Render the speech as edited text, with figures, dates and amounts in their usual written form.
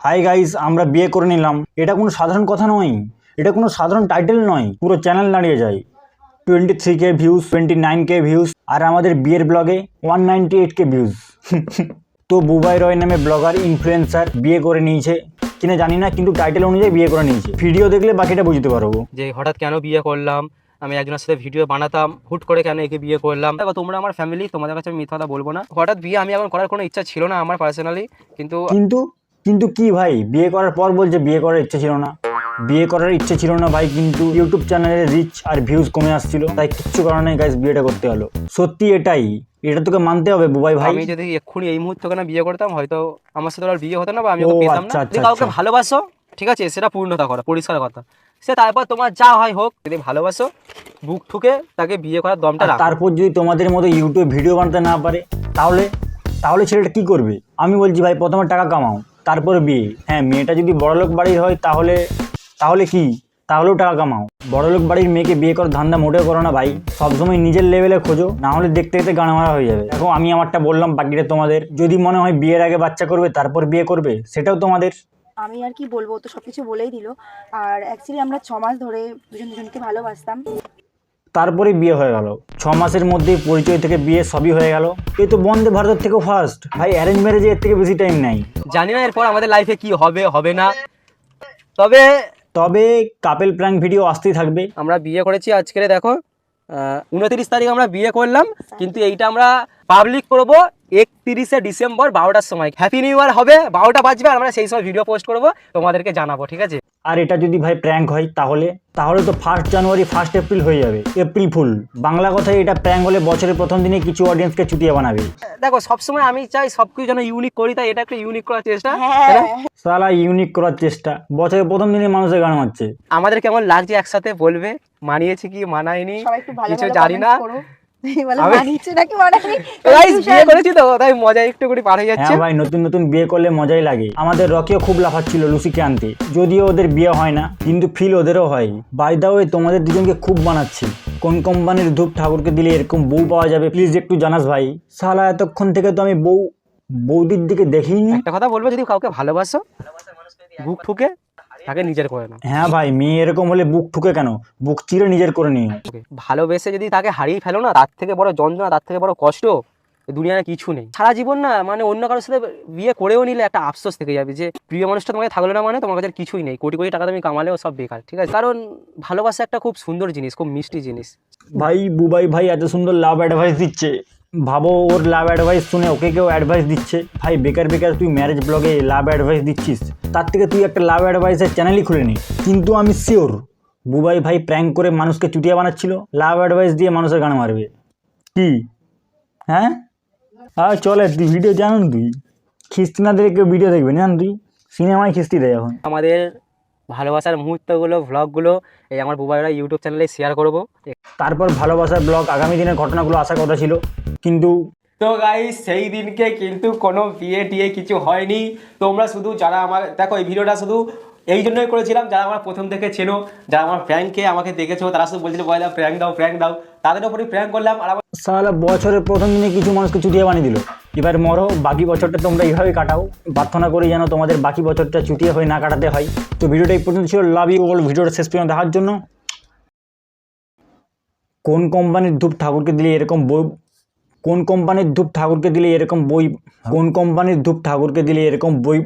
Hi guys, আমরা বিয়ে করে নিলাম। এটা কোনো সাধারণ কথা নয়, এটা কোনো সাধারণ টাইটেল নয়, পুরো চ্যানেল দাঁড়িয়ে যায়। 23K ভিউজ, 29K ভিউজ, আর আমাদের বিয়ের ব্লগে 198K ভিউজ। তো বুবাই রয় নামে ব্লগার ইনফ্লুয়েন্সার বিয়ে করে নিয়েছে কিনা জানি না, কিন্তু টাইটেল অনুযায়ী বিয়ে করে নিয়েছে। ভিডিও দেখলে বাকিটা বুঝতে পারবো যে হঠাৎ কেন বিয়ে করলাম। আমি একজনের সাথে ভিডিও বানাতাম, হুট করে কেন একে বিয়ে করলাম। দেখো তোমরা আমার ফ্যামিলি, তোমাদের কাছে আমি মিথ্যা কথা বলবো না। হঠাৎ বিয়ে আমি এখন করার কোনো ইচ্ছা ছিল না আমার পার্সোনালি, কিন্তু কিন্তু কি ভাই, বিয়ে করার পর বলছে বিয়ে করার ইচ্ছে ছিল না? বিয়ে করার ইচ্ছে ছিল না ভাই, কিন্তু ইউটিউব চ্যানেলের রিচ আর ভিউজ কমে আসছিল, তাই কিচ্ছু কারণে গাইস বিয়েটা করতে হলো। সত্যি এটাই, এটা তোকে মানতে হবে বুবাই ভাই। আমি যদি এক্ষুনি এই মুহূর্তে না বিয়ে করতাম, হয়তো আমার সাথে আর বিয়ে হতো না, বা আমি ওকে পেতাম না। যদি কাউকে ভালোবাসো, ঠিক আছে, সেটা পূর্ণতা করো, পরিষ্কার কথা। সে তারপর তোমার যা হয় হোক, যদি ভালোবাসো বুক ঠুকে তাকে বিয়ে করার দমটা রাখো। তারপর যদি তোমাদের মতো ইউটিউবে ভিডিও বানাতে না পারে, তাহলে তাহলে ছেলেটা কি করবে? আমি বলছি ভাই, প্রথমে টাকা কামাও, তারপরে বিয়ে। হ্যাঁ, মেয়েটা যদি বড়লোক বাড়ির হয় তাহলে তাহলে কি তাহলেও টাকা কামাও। বড়লোক বাড়ির মেয়েকে বিয়ে করার ধান্দা মোটেও করো না ভাই। সবসময় নিজের লেভেলে খোঁজো, না হলে দেখতে দেখতে গান মারা হয়ে যাবে। দেখো, আমি আমারটা বললাম, বাকিটা তোমাদের। যদি মনে হয় বিয়ের আগে বাচ্চা করবে তারপর বিয়ে করবে, সেটাও তোমাদের। আমি আর কি বলবো, তো সবকিছু বলেই দিল। আর অ্যাকচুয়ালি আমরা 6 মাস ধরে দুজনকে ভালোবাসতাম, তারপরে বিয়ে হয়ে গেল। 6 মাসের মধ্যেই পরিচয় থেকে বিয়ে সবই হয়ে গেল। এই তো বন্দে ভারতের থেকেও ফার্স্ট ভাই। অ্যারেঞ্জ ম্যারেজে এর থেকে বেশি টাইম নাই। জানি না এরপর আমাদের লাইফে কি হবে হবে না, তবে কাপেল প্র্যাঙ্ক ভিডিও আসতেই থাকবে। আমরা বিয়ে করেছি আজকে, দেখো 29 তারিখ আমরা বিয়ে করলাম, কিন্তু এইটা আমরা পাবলিক করবো 31শে ডিসেম্বর 12টার সময়। হ্যাপি নিউ ইয়ার হবে, 12টা বাজবে, আর আমরা সেই সময় ভিডিও পোস্ট করবো, তোমাদেরকে জানাবো, ঠিক আছে? আর এটা যদি ভাই প্র্যাঙ্ক হয়, তাহলে তো 1 জানুয়ারি 1 এপ্রিল হয়ে যাবে। April fool. বাংলা কথায় এটা প্র্যাঙ্ক হলে বছরের প্রথম দিনে কিছু অডিয়েন্সকে চুটিয়ে বানাবে। দেখো, সবসময় আমি চাই সবকিছু যেন ইউনিক করি, তাই এটা একটা ইউনিক করার চেষ্টা। সালা ইউনিক করার চেষ্টা, বছরের প্রথম দিনে মানুষের গান মারছে। আমাদের কেমন লাগছে একসাথে বলবে, মানিয়েছে কি মানায়নি কিছু জানি না। বিয়ে করেছি তো তাই মজা একটু করে পার হয়ে যাচ্ছে। হ্যাঁ ভাই, নতুন নতুন বিয়ে করলে মজাই লাগে। আমাদের রকিও খুব লাফাচ্ছিল লুসিকে আনতে, যদিও ওদের বিয়ে হয় না, কিন্তু ফিল ওদেরও হয়। বাই দা ওয়ে, তোমাদের দুজনকে খুব বানাচ্ছি। কোন কোম্পানির ধূপ ঠাকুরকে দিলে এরকম বউ পাওয়া যাবে, প্লিজ একটু জানাস ভাই। শালা এতক্ষণ থেকে তো আমি বৌদির দিকে দেখিনি। একটা কথা বলবো, যদি কাউকে ভালোবাসো, বুক ঠুকে তাকে নিজের করে নাও। হ্যাঁ ভাই, মেয়ে এরকম হলে বুক ঠুকে কেন, বুক চিরে নিজের করে নিও। ভালোবেসে যদি তাকে হারিয়ে ফেলো না, তার থেকে বড় যন্ত্রণা, তার থেকে বড় কষ্ট দুনিয়ায় কিছু নেই। সারা জীবন না, মানে অন্য কারোর সাথে বিয়ে করেও নিলে একটা আফসোস থেকে যাবে যে প্রিয় মানুষটা তোমাকে থাকলো না, মানে তোমার কাছে কিছুই নেই। কোটি কোটি টাকা তুমি কামালেও সব বেকার, ঠিক আছে? কারণ ভালোবাসা একটা খুব সুন্দর জিনিস, খুব মিষ্টি জিনিস। ভাই বুবাই ভাই এত সুন্দর লাভ অ্যাডভাইস দিচ্ছে, ভাবো ওর লাভ অ্যাডভাইস শুনে ওকে কেউ অ্যাডভাইস দিচ্ছে। ভাই বেকার বেকার তুই ম্যারেজ ব্লগে লাভ অ্যাডভাইস দিচ্ছিস, তার থেকে তুই একটা লাভ অ্যাডভাইসের চ্যানেলই খুলে নি। কিন্তু আমি শিওর বুবাই ভাই প্র্যাঙ্ক করে মানুষকে চুটিয়া বানাচ্ছিল, লাভ অ্যাডভাইস দিয়ে মানুষের গান মারবে। কি? হ্যাঁ চলে তুই ভিডিও জানুন, তুই খিস্তি না দেখে কেউ ভিডিও দেখবে জান, তুই সিনেমায় খিস্তি দেয় এখন। আমাদের ভালোবাসার মুহূর্তগুলো, ভ্লগগুলো এই আমার বুবাইরা ইউটিউব চ্যানেলে শেয়ার করব। তারপর ভালোবাসার ব্লগ, আগামী দিনের ঘটনাগুলো আসার কথা ছিল, কিন্তু তো গাইস, সেই দিনকে কিন্তু কোনো বিয়ে টিয়ে কিছু হয়নি। তোমরা শুধু যারা আমার, দেখো এই ভিডিওটা শুধু এই জন্যই করেছিলাম, যারা আমার প্রথম থেকে চেনো, যারা আমার প্র্যাঙ্কে আমাকে দেখেছো, তারা শুধু বলছিল বয়লা প্র্যাঙ্ক দাও, তাদের উপরই প্র্যাঙ্ক করলাম। আর সালা বছরের প্রথম দিনে কিছু মানুষকে চুটিয়ে বানিয়ে দিল। এবার মরো, বাকি বছরটা তোমরা এইভাবে কাটাও। প্রার্থনা করি যেন তোমাদের বাকি বছরটা চুটিয়ে হয়ে না কাটাতে হয়। তো ভিডিওটা এই পর্যন্ত ছিল। লাভ ইউ অল, ভিডিওটা শেষ পর্যন্ত দেখার জন্য। কোন কোম্পানির ধূপ ঠাকুরকে দিলে এরকম বই কোন কোম্পানির ধূপ ঠাকুরকে দিলে এরকম বই